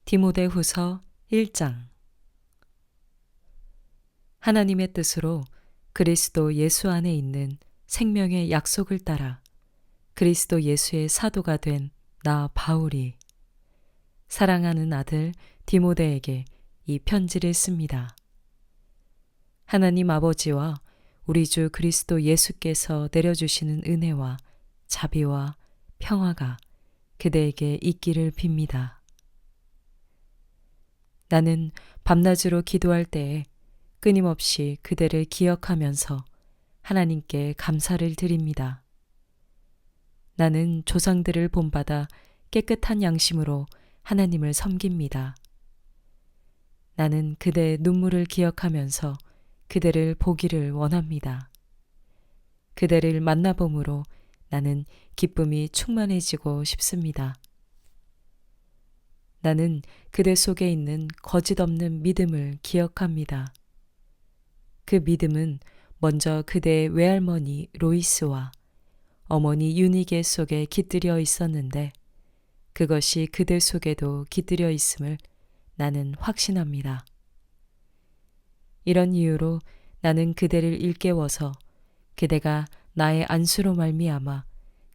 디모데후서 1장. 하나님의 뜻으로 그리스도 예수 안에 있는 생명의 약속을 따라 그리스도 예수의 사도가 된 나 바울이 사랑하는 아들 디모데에게 이 편지를 씁니다. 하나님 아버지와 우리 주 그리스도 예수께서 내려주시는 은혜와 자비와 평화가 그대에게 있기를 빕니다. 나는 밤낮으로 기도할 때에 끊임없이 그대를 기억하면서 하나님께 감사를 드립니다. 나는 조상들을 본받아 깨끗한 양심으로 하나님을 섬깁니다. 나는 그대의 눈물을 기억하면서 그대를 보기를 원합니다. 그대를 만나봄으로 나는 기쁨이 충만해지고 싶습니다. 나는 그대 속에 있는 거짓 없는 믿음을 기억합니다. 그 믿음은 먼저 그대의 외할머니 로이스와 어머니 유니게 속에 깃들여 있었는데 그것이 그대 속에도 깃들여 있음을 나는 확신합니다. 이런 이유로 나는 그대를 일깨워서 그대가 나의 안수로 말미암아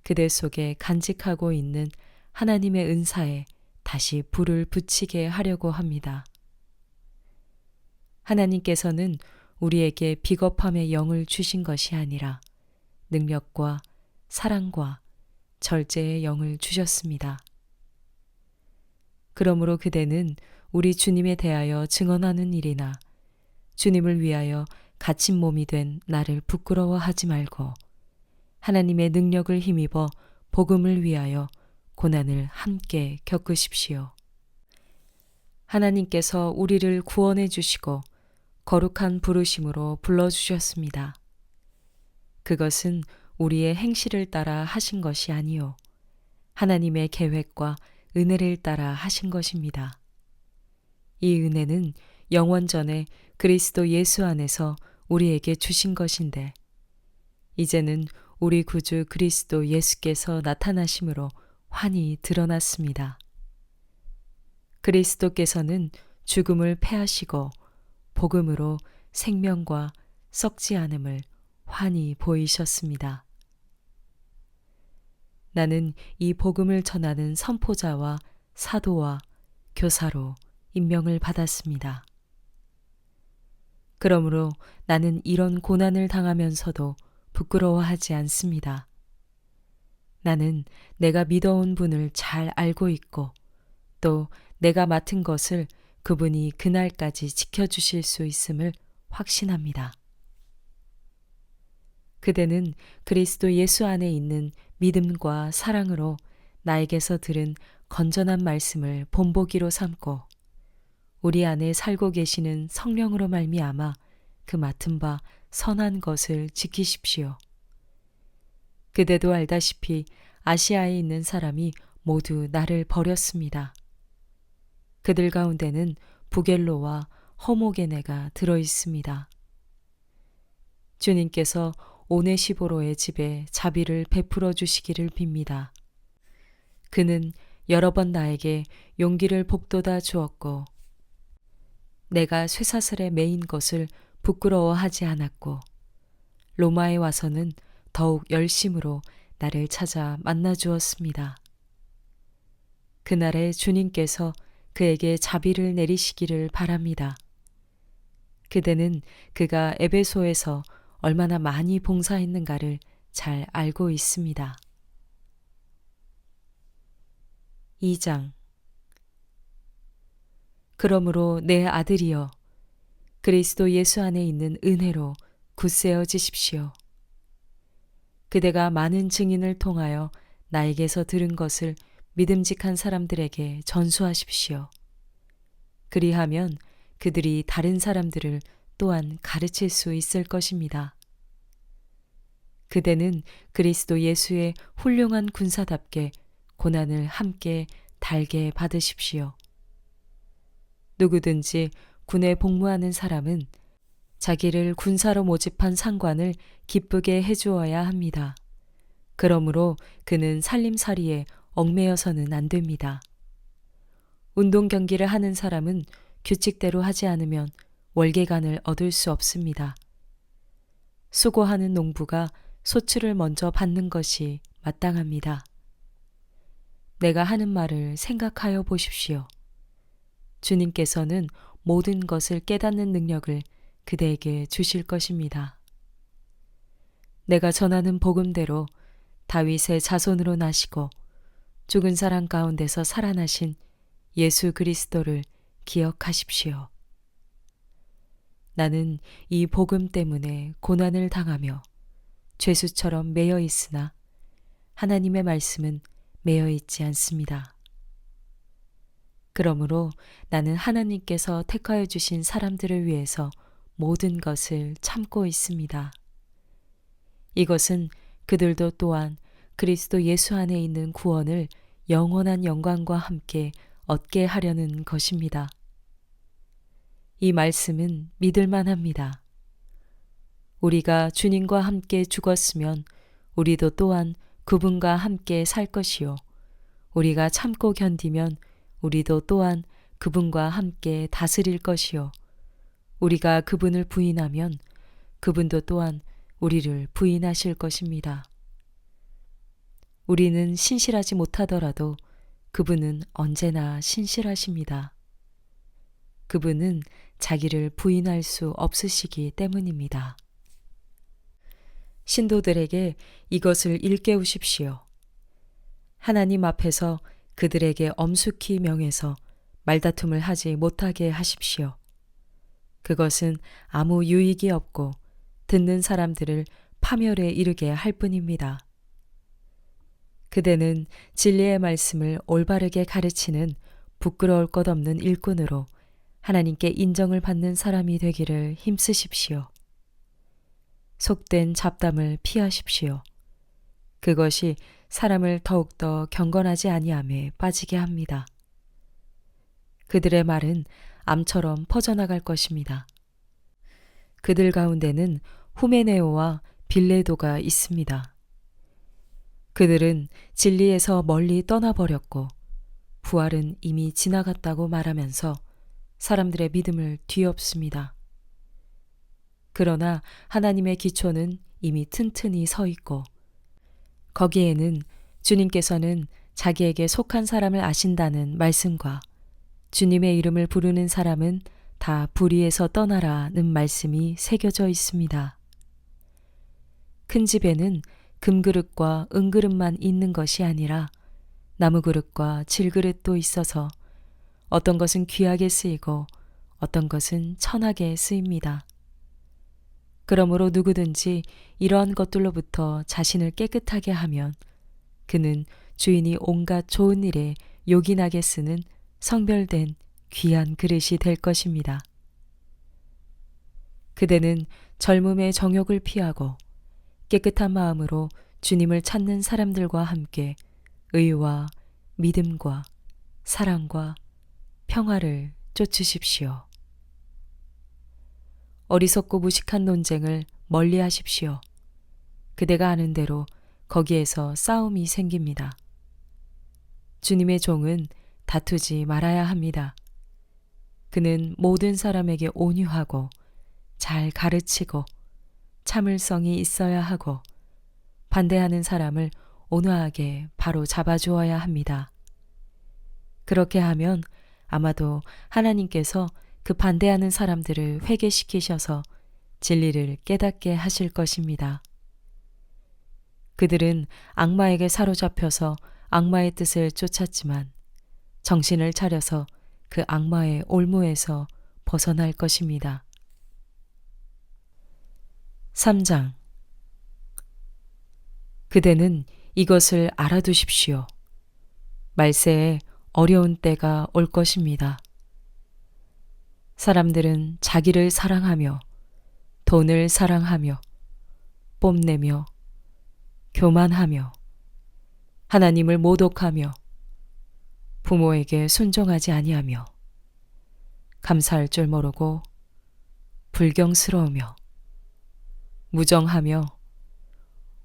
그대 속에 간직하고 있는 하나님의 은사에 다시 불을 붙이게 하려고 합니다. 하나님께서는 우리에게 비겁함의 영을 주신 것이 아니라 능력과 사랑과 절제의 영을 주셨습니다. 그러므로 그대는 우리 주님에 대하여 증언하는 일이나 주님을 위하여 갇힌 몸이 된 나를 부끄러워하지 말고 하나님의 능력을 힘입어 복음을 위하여 고난을 함께 겪으십시오. 하나님께서 우리를 구원해 주시고 거룩한 부르심으로 불러주셨습니다. 그것은 우리의 행실을 따라 하신 것이 아니요 하나님의 계획과 은혜를 따라 하신 것입니다. 이 은혜는 영원전에 그리스도 예수 안에서 우리에게 주신 것인데 이제는 우리 구주 그리스도 예수께서 나타나심으로 환히 드러났습니다. 그리스도께서는 죽음을 패하시고 복음으로 생명과 썩지 않음을 환히 보이셨습니다. 나는 이 복음을 전하는 선포자와 사도와 교사로 임명을 받았습니다. 그러므로 나는 이런 고난을 당하면서도 부끄러워하지 않습니다. 나는 내가 믿어온 분을 잘 알고 있고 또 내가 맡은 것을 그분이 그날까지 지켜주실 수 있음을 확신합니다. 그대는 그리스도 예수 안에 있는 믿음과 사랑으로 나에게서 들은 건전한 말씀을 본보기로 삼고 우리 안에 살고 계시는 성령으로 말미암아 그 맡은 바 선한 것을 지키십시오. 그대도 알다시피 아시아에 있는 사람이 모두 나를 버렸습니다. 그들 가운데는 부겔로와 허모게네가 들어 있습니다. 주님께서 오네시보로의 집에 자비를 베풀어 주시기를 빕니다. 그는 여러 번 나에게 용기를 북돋아 주었고 내가 쇠사슬에 매인 것을 부끄러워하지 않았고 로마에 와서는 더욱 열심으로 나를 찾아 만나 주었습니다. 그날에 주님께서 그에게 자비를 내리시기를 바랍니다. 그대는 그가 에베소에서 얼마나 많이 봉사했는가를 잘 알고 있습니다. 2장. 그러므로 내 아들이여 그리스도 예수 안에 있는 은혜로 굳세어지십시오. 그대가 많은 증인을 통하여 나에게서 들은 것을 믿음직한 사람들에게 전수하십시오. 그리하면 그들이 다른 사람들을 또한 가르칠 수 있을 것입니다. 그대는 그리스도 예수의 훌륭한 군사답게 고난을 함께 달게 받으십시오. 누구든지 군에 복무하는 사람은 자기를 군사로 모집한 상관을 기쁘게 해주어야 합니다. 그러므로 그는 살림살이에 얽매여서는 안 됩니다. 운동 경기를 하는 사람은 규칙대로 하지 않으면 월계관을 얻을 수 없습니다. 수고하는 농부가 소출을 먼저 받는 것이 마땅합니다. 내가 하는 말을 생각하여 보십시오. 주님께서는 모든 것을 깨닫는 능력을 그대에게 주실 것입니다. 내가 전하는 복음대로 다윗의 자손으로 나시고 죽은 사람 가운데서 살아나신 예수 그리스도를 기억하십시오. 나는 이 복음 때문에 고난을 당하며 죄수처럼 매여 있으나 하나님의 말씀은 매여 있지 않습니다. 그러므로 나는 하나님께서 택하여 주신 사람들을 위해서 모든 것을 참고 있습니다. 이것은 그들도 또한 그리스도 예수 안에 있는 구원을 영원한 영광과 함께 얻게 하려는 것입니다. 이 말씀은 믿을만 합니다. 우리가 주님과 함께 죽었으면 우리도 또한 그분과 함께 살 것이요. 우리가 참고 견디면 우리도 또한 그분과 함께 다스릴 것이요. 우리가 그분을 부인하면 그분도 또한 우리를 부인하실 것입니다. 우리는 신실하지 못하더라도 그분은 언제나 신실하십니다. 그분은 자기를 부인할 수 없으시기 때문입니다. 신도들에게 이것을 일깨우십시오. 하나님 앞에서 그들에게 엄숙히 명해서 말다툼을 하지 못하게 하십시오. 그것은 아무 유익이 없고 듣는 사람들을 파멸에 이르게 할 뿐입니다. 그대는 진리의 말씀을 올바르게 가르치는 부끄러울 것 없는 일꾼으로 하나님께 인정을 받는 사람이 되기를 힘쓰십시오. 속된 잡담을 피하십시오. 그것이 사람을 더욱더 경건하지 아니함에 빠지게 합니다. 그들의 말은 암처럼 퍼져나갈 것입니다. 그들 가운데는 후메네오와 빌레도가 있습니다. 그들은 진리에서 멀리 떠나버렸고 부활은 이미 지나갔다고 말하면서 사람들의 믿음을 뒤엎습니다. 그러나 하나님의 기초는 이미 튼튼히 서 있고 거기에는 주님께서는 자기에게 속한 사람을 아신다는 말씀과 주님의 이름을 부르는 사람은 다 불의에서 떠나라는 말씀이 새겨져 있습니다. 큰 집에는 금그릇과 은그릇만 있는 것이 아니라 나무그릇과 질그릇도 있어서 어떤 것은 귀하게 쓰이고 어떤 것은 천하게 쓰입니다. 그러므로 누구든지 이러한 것들로부터 자신을 깨끗하게 하면 그는 주인이 온갖 좋은 일에 요긴하게 쓰는 성별된 귀한 그릇이 될 것입니다. 그대는 젊음의 정욕을 피하고 깨끗한 마음으로 주님을 찾는 사람들과 함께 의와 믿음과 사랑과 평화를 쫓으십시오. 어리석고 무식한 논쟁을 멀리 하십시오. 그대가 아는 대로 거기에서 싸움이 생깁니다. 주님의 종은 다투지 말아야 합니다. 그는 모든 사람에게 온유하고 잘 가르치고 참을성이 있어야 하고 반대하는 사람을 온화하게 바로 잡아주어야 합니다. 그렇게 하면 아마도 하나님께서 그 반대하는 사람들을 회개시키셔서 진리를 깨닫게 하실 것입니다. 그들은 악마에게 사로잡혀서 악마의 뜻을 쫓았지만 정신을 차려서 그 악마의 올무에서 벗어날 것입니다. 3장. 그대는 이것을 알아두십시오. 말세에 어려운 때가 올 것입니다. 사람들은 자기를 사랑하며 돈을 사랑하며 뽐내며 교만하며 하나님을 모독하며 부모에게 순종하지 아니하며 감사할 줄 모르고 불경스러우며 무정하며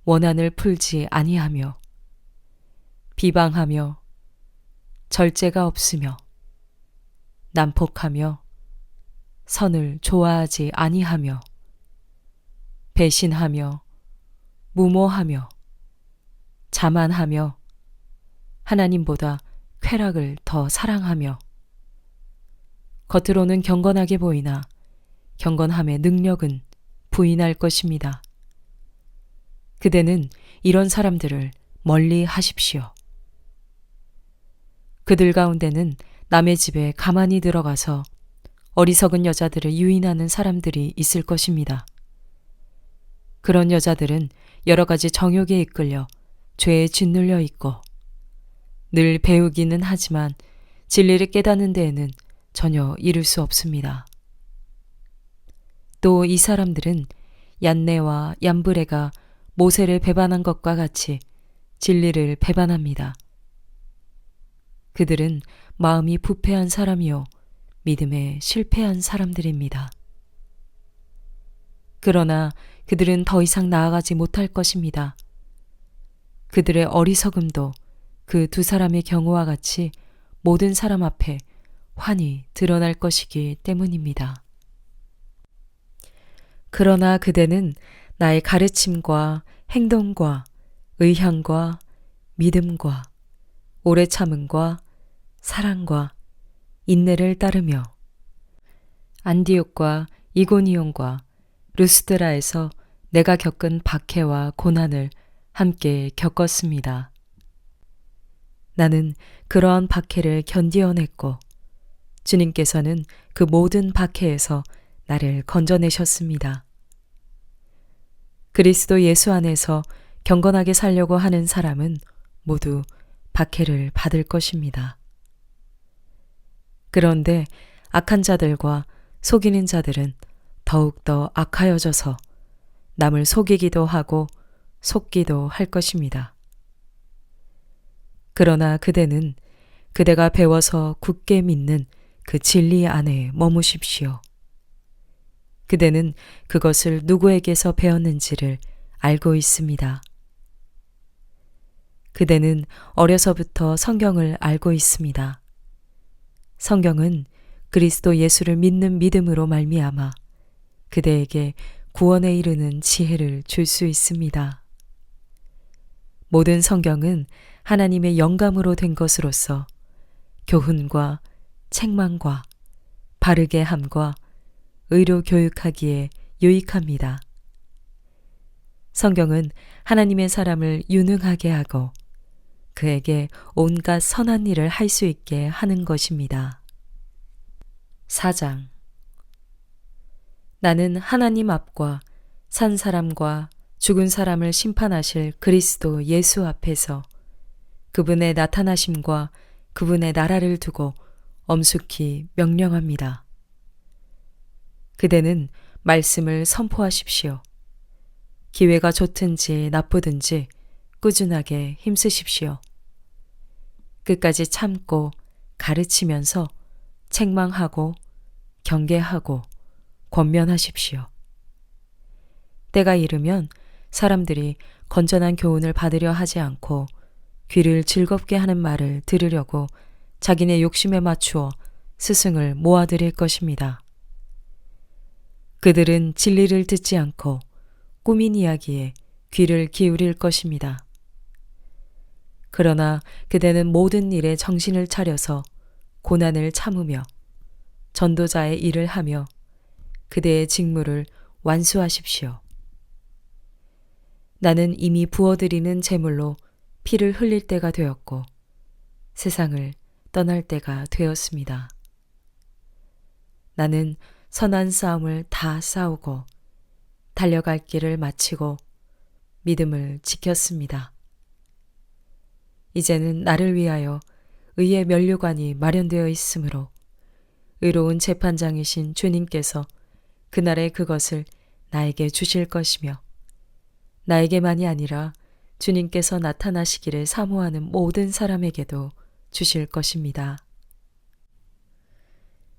원한을 풀지 아니하며 비방하며 절제가 없으며 난폭하며 선을 좋아하지 아니하며 배신하며 무모하며 자만하며 하나님보다 쾌락을 더 사랑하며 겉으로는 경건하게 보이나 경건함의 능력은 부인할 것입니다. 그대는 이런 사람들을 멀리 하십시오. 그들 가운데는 남의 집에 가만히 들어가서 어리석은 여자들을 유인하는 사람들이 있을 것입니다. 그런 여자들은 여러 가지 정욕에 이끌려 죄에 짓눌려 있고 늘 배우기는 하지만 진리를 깨닫는 데에는 전혀 이를 수 없습니다. 또 이 사람들은 얀네와 얀브레가 모세를 배반한 것과 같이 진리를 배반합니다. 그들은 마음이 부패한 사람이요 믿음에 실패한 사람들입니다. 그러나 그들은 더 이상 나아가지 못할 것입니다. 그들의 어리석음도 그 두 사람의 경우와 같이 모든 사람 앞에 환히 드러날 것이기 때문입니다. 그러나 그대는 나의 가르침과 행동과 의향과 믿음과 오래 참음과 사랑과 인내를 따르며 안디옥과 이고니온과 루스드라에서 내가 겪은 박해와 고난을 함께 겪었습니다. 나는 그러한 박해를 견디어냈고 주님께서는 그 모든 박해에서 나를 건져내셨습니다. 그리스도 예수 안에서 경건하게 살려고 하는 사람은 모두 박해를 받을 것입니다. 그런데 악한 자들과 속이는 자들은 더욱더 악하여져서 남을 속이기도 하고 속기도 할 것입니다. 그러나 그대는 그대가 배워서 굳게 믿는 그 진리 안에 머무십시오. 그대는 그것을 누구에게서 배웠는지를 알고 있습니다. 그대는 어려서부터 성경을 알고 있습니다. 성경은 그리스도 예수를 믿는 믿음으로 말미암아 그대에게 구원에 이르는 지혜를 줄 수 있습니다. 모든 성경은 하나님의 영감으로 된 것으로서 교훈과 책망과 바르게 함과 의로 교육하기에 유익합니다. 성경은 하나님의 사람을 유능하게 하고 그에게 온갖 선한 일을 할 수 있게 하는 것입니다. 4장. 나는 하나님 앞과 산 사람과 죽은 사람을 심판하실 그리스도 예수 앞에서 그분의 나타나심과 그분의 나라를 두고 엄숙히 명령합니다. 그대는 말씀을 선포하십시오. 기회가 좋든지 나쁘든지 꾸준하게 힘쓰십시오. 끝까지 참고 가르치면서 책망하고 경계하고 권면하십시오. 때가 이르면 사람들이 건전한 교훈을 받으려 하지 않고 귀를 즐겁게 하는 말을 들으려고 자기네 욕심에 맞추어 스승을 모아들일 것입니다. 그들은 진리를 듣지 않고 꾸민 이야기에 귀를 기울일 것입니다. 그러나 그대는 모든 일에 정신을 차려서 고난을 참으며 전도자의 일을 하며 그대의 직무를 완수하십시오. 나는 이미 부어드리는 제물로 피를 흘릴 때가 되었고 세상을 떠날 때가 되었습니다. 나는 선한 싸움을 다 싸우고 달려갈 길을 마치고 믿음을 지켰습니다. 이제는 나를 위하여 의의 면류관이 마련되어 있으므로 의로운 재판장이신 주님께서 그날에 그것을 나에게 주실 것이며 나에게만이 아니라 주님께서 나타나시기를 사모하는 모든 사람에게도 주실 것입니다.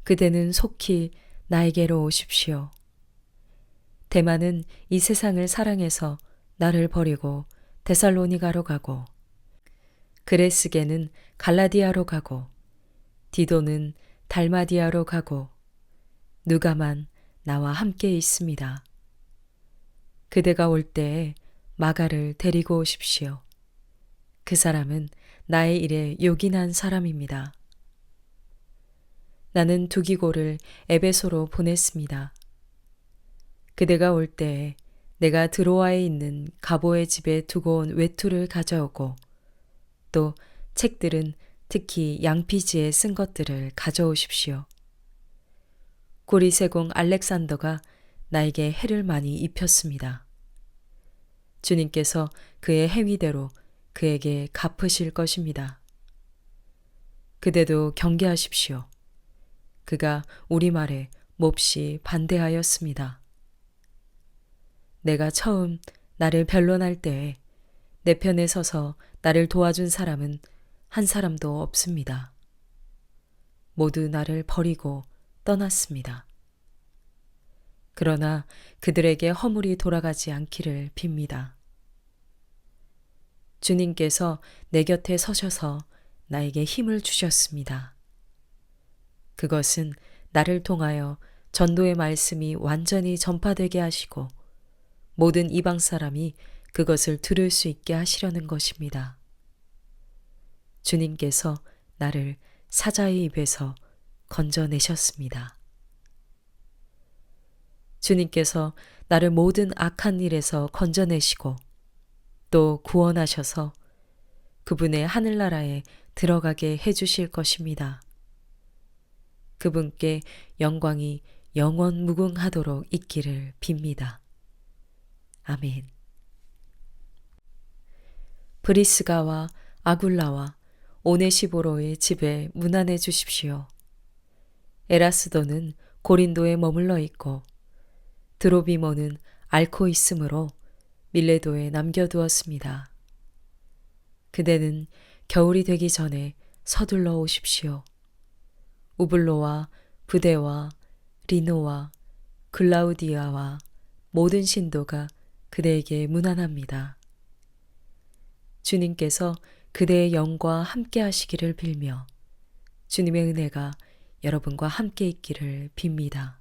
그대는 속히 나에게로 오십시오. 데마는 이 세상을 사랑해서 나를 버리고 데살로니가로 가고 그레스게는 갈라디아로 가고 디도는 달마디아로 가고 누가만 나와 함께 있습니다. 그대가 올 때에 마가를 데리고 오십시오. 그 사람은 나의 일에 요긴한 사람입니다. 나는 두기고를 에베소로 보냈습니다. 그대가 올 때에 내가 드로아에 있는 가보의 집에 두고 온 외투를 가져오고 또 책들은 특히 양피지에 쓴 것들을 가져오십시오. 고리세공 알렉산더가 나에게 해를 많이 입혔습니다. 주님께서 그의 행위대로 그에게 갚으실 것입니다. 그대도 경계하십시오. 그가 우리 말에 몹시 반대하였습니다. 내가 처음 나를 변론할 때에 내 편에 서서 나를 도와준 사람은 한 사람도 없습니다. 모두 나를 버리고 떠났습니다. 그러나 그들에게 허물이 돌아가지 않기를 빕니다. 주님께서 내 곁에 서셔서 나에게 힘을 주셨습니다. 그것은 나를 통하여 전도의 말씀이 완전히 전파되게 하시고 모든 이방 사람이 그것을 들을 수 있게 하시려는 것입니다. 주님께서 나를 사자의 입에서 건져내셨습니다. 주님께서 나를 모든 악한 일에서 건져내시고 또 구원하셔서 그분의 하늘나라에 들어가게 해주실 것입니다. 그분께 영광이 영원 무궁하도록 있기를 빕니다. 아멘. 브리스가와 아굴라와 오네시보로의 집에 문안해 주십시오. 에라스도는 고린도에 머물러 있고 드로비모는 앓고 있으므로 밀레도에 남겨두었습니다. 그대는 겨울이 되기 전에 서둘러 오십시오. 우블로와 부데와 리노와 글라우디아와 모든 신도가 그대에게 문안합니다. 주님께서 그대의 영과 함께 하시기를 빌며 주님의 은혜가 여러분과 함께 있기를 빕니다.